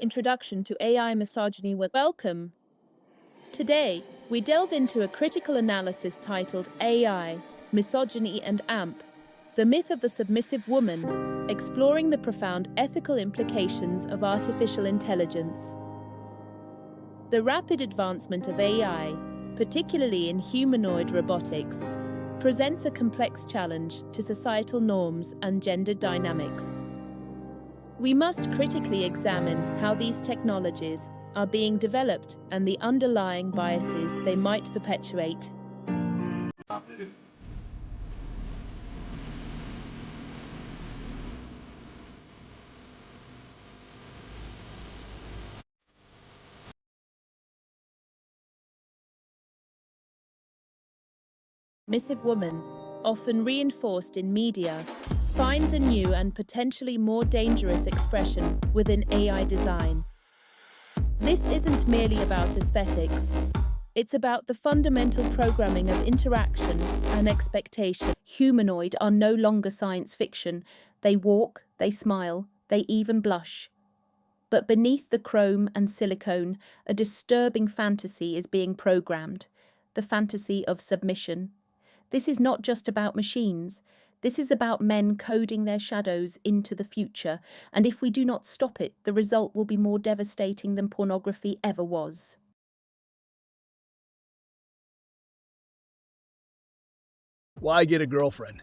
Introduction to AI Misogyny. Welcome. Today, we delve into a critical analysis titled AI, Misogyny and AMP, the myth of the submissive woman, exploring the profound ethical implications of artificial intelligence. The rapid advancement of AI, particularly in humanoid robotics, presents a complex challenge to societal norms and gender dynamics. We must critically examine how these technologies are being developed and the underlying biases they might perpetuate. Submissive woman, often reinforced in media, finds a new and potentially more dangerous expression within AI design. This isn't merely about aesthetics. It's about the fundamental programming of interaction and expectation. Humanoid are no longer science fiction. They walk, they smile, they even blush. But beneath the chrome and silicone, a disturbing fantasy is being programmed, the fantasy of submission. This is not just about machines. This is about men coding their shadows into the future, and if we do not stop it, the result will be more devastating than pornography ever was. Why get a girlfriend?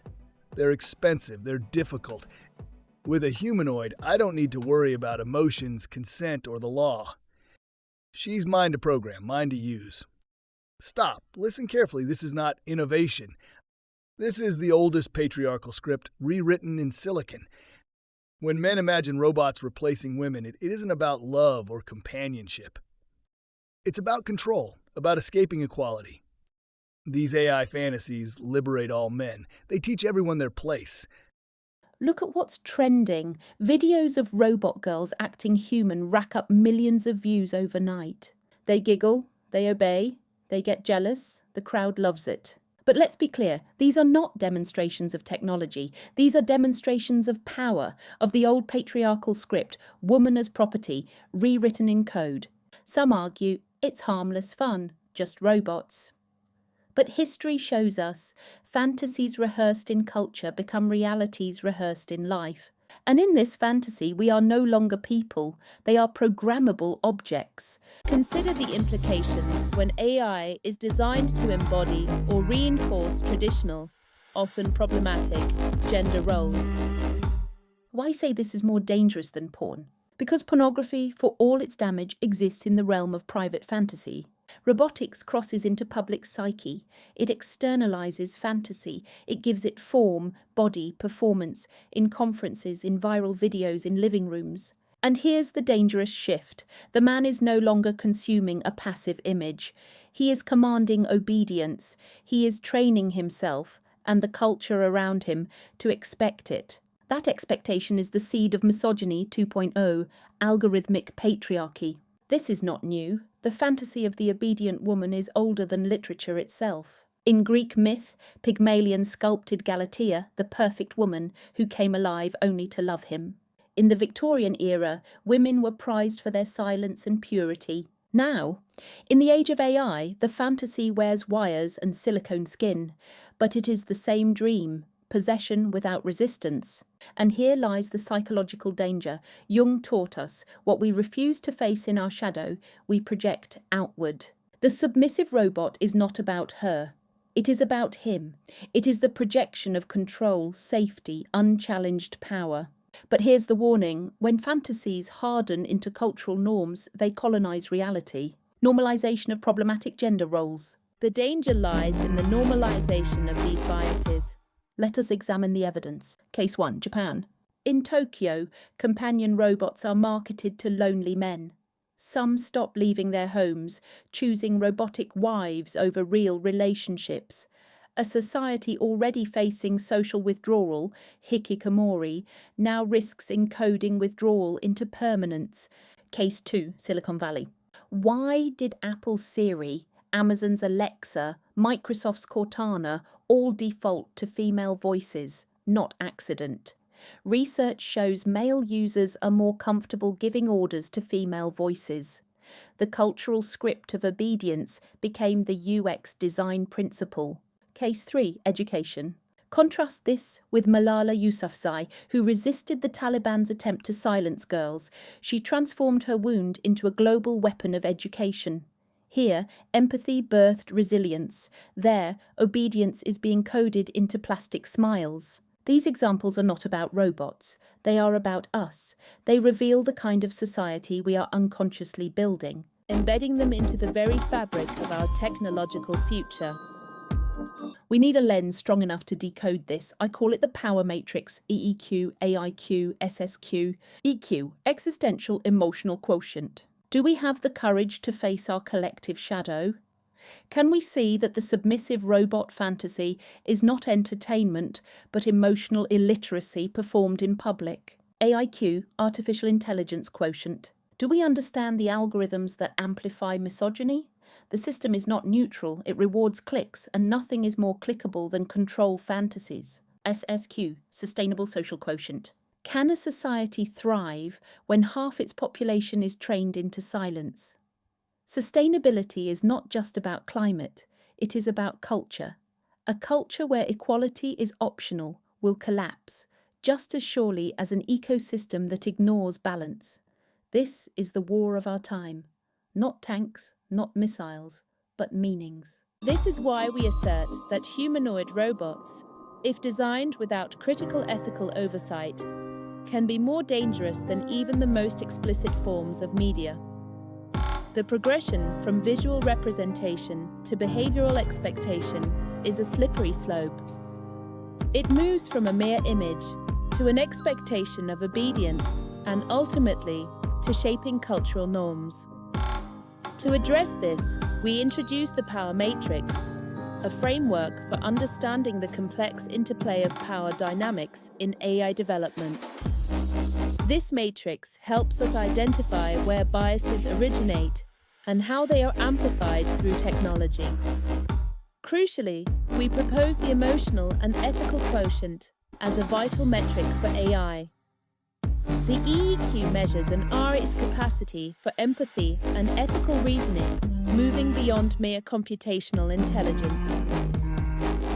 They're expensive, they're difficult. With a humanoid, I don't need to worry about emotions, consent, or the law. She's mine to program, mine to use. Stop, listen carefully, this is not innovation. This is the oldest patriarchal script rewritten in silicon. When men imagine robots replacing women, it isn't about love or companionship. It's about control, about escaping equality. These AI fantasies liberate all men. They teach everyone their place. Look at what's trending. Videos of robot girls acting human rack up millions of views overnight. They giggle, they obey, they get jealous, the crowd loves it. But let's be clear, these are not demonstrations of technology. These are demonstrations of power, of the old patriarchal script, woman as property, rewritten in code. Some argue it's harmless fun, just robots. But history shows us fantasies rehearsed in culture become realities rehearsed in life. And in this fantasy, we are no longer people. They are programmable objects. Consider the implications when AI is designed to embody or reinforce traditional, often problematic, gender roles. Why say this is more dangerous than porn? Because pornography, for all its damage, exists in the realm of private fantasy. Robotics crosses into public psyche. It externalizes fantasy. It gives it form, body, performance, in conferences, in viral videos, in living rooms. And here's the dangerous shift. The man is no longer consuming a passive image. He is commanding obedience. He is training himself and the culture around him to expect it. That expectation is the seed of misogyny 2.0, algorithmic patriarchy. This is not new. The fantasy of the obedient woman is older than literature itself. In Greek myth, Pygmalion sculpted Galatea, the perfect woman, who came alive only to love him. In the Victorian era, women were prized for their silence and purity. Now, in the age of AI, the fantasy wears wires and silicone skin, but it is the same dream. Possession without resistance. And here lies the psychological danger. Jung taught us what we refuse to face in our shadow, we project outward. The submissive robot is not about her. It is about him. It is the projection of control, safety, unchallenged power. But here's the warning. When fantasies harden into cultural norms, they colonize reality. Normalization of problematic gender roles. The danger lies in the normalization of these biases. Let us examine the evidence. Case 1, Japan. In Tokyo, companion robots are marketed to lonely men. Some stop leaving their homes, choosing robotic wives over real relationships. A society already facing social withdrawal, hikikomori, now risks encoding withdrawal into permanence. Case 2, Silicon Valley. Why did Apple's Siri, Amazon's Alexa, Microsoft's Cortana all default to female voices? Not accident. Research shows male users are more comfortable giving orders to female voices. The cultural script of obedience became the UX design principle. Case 3. Education. Contrast this with Malala Yousafzai, who resisted the Taliban's attempt to silence girls. She transformed her wound into a global weapon of education. Here, empathy birthed resilience. There, obedience is being coded into plastic smiles. These examples are not about robots. They are about us. They reveal the kind of society we are unconsciously building, embedding them into the very fabric of our technological future. We need a lens strong enough to decode this. I call it the power matrix: EEQ, AIQ, SSQ. EQ, existential emotional quotient. Do we have the courage to face our collective shadow? Can we see that the submissive robot fantasy is not entertainment, but emotional illiteracy performed in public? AIQ, artificial intelligence quotient. Do we understand the algorithms that amplify misogyny? The system is not neutral, it rewards clicks, and nothing is more clickable than control fantasies. SSQ, sustainable social quotient. Can a society thrive when half its population is trained into silence? Sustainability is not just about climate, it is about culture. A culture where equality is optional will collapse, just as surely as an ecosystem that ignores balance. This is the war of our time. Not tanks, not missiles, but meanings. This is why we assert that humanoid robots, if designed without critical ethical oversight, can be more dangerous than even the most explicit forms of media. The progression from visual representation to behavioral expectation is a slippery slope. It moves from a mere image to an expectation of obedience and ultimately to shaping cultural norms. To address this, we introduce the power matrix, a framework for understanding the complex interplay of power dynamics in AI development. This matrix helps us identify where biases originate and how they are amplified through technology. Crucially, we propose the emotional and ethical quotient as a vital metric for AI. The EEQ measures and are its capacity for empathy and ethical reasoning, moving beyond mere computational intelligence.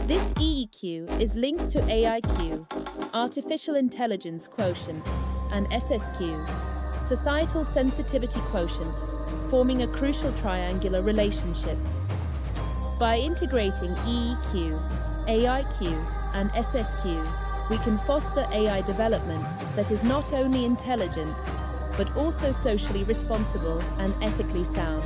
This EEQ is linked to AIQ, artificial intelligence quotient, and SSQ, societal sensitivity quotient, forming a crucial triangular relationship. By integrating EEQ, AIQ, and SSQ, we can foster AI development that is not only intelligent, but also socially responsible and ethically sound.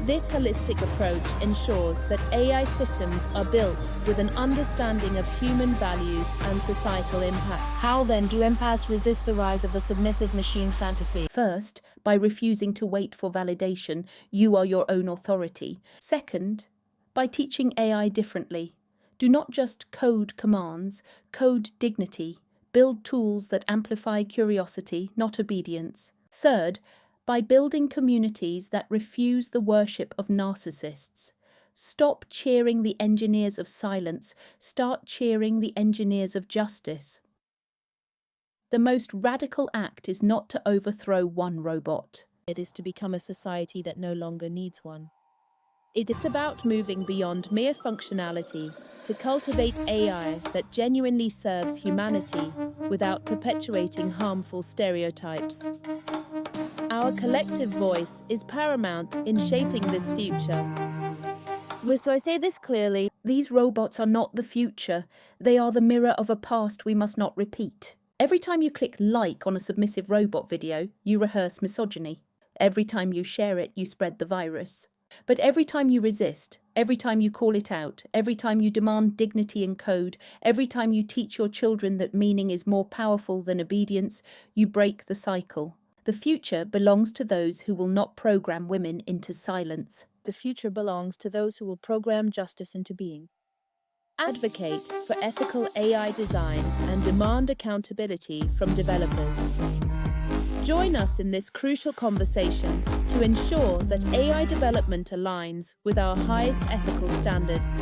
This holistic approach ensures that AI systems are built with an understanding of human values and societal impact. How then do empaths resist the rise of the submissive machine fantasy? First, by refusing to wait for validation, you are your own authority. Second, by teaching AI differently. Do not just code commands, code dignity. Build tools that amplify curiosity, not obedience. Third, by building communities that refuse the worship of narcissists. Stop cheering the engineers of silence, start cheering the engineers of justice. The most radical act is not to overthrow one robot. It is to become a society that no longer needs one. It is about moving beyond mere functionality to cultivate AI that genuinely serves humanity without perpetuating harmful stereotypes. Our collective voice is paramount in shaping this future. So I say this clearly. These robots are not the future. They are the mirror of a past we must not repeat. Every time you click like on a submissive robot video, you rehearse misogyny. Every time you share it, you spread the virus. But every time you resist, every time you call it out, every time you demand dignity in code, every time you teach your children that meaning is more powerful than obedience, you break the cycle. The future belongs to those who will not program women into silence. The future belongs to those who will program justice into being. Advocate for ethical AI design and demand accountability from developers. Join us in this crucial conversation to ensure that AI development aligns with our highest ethical standards.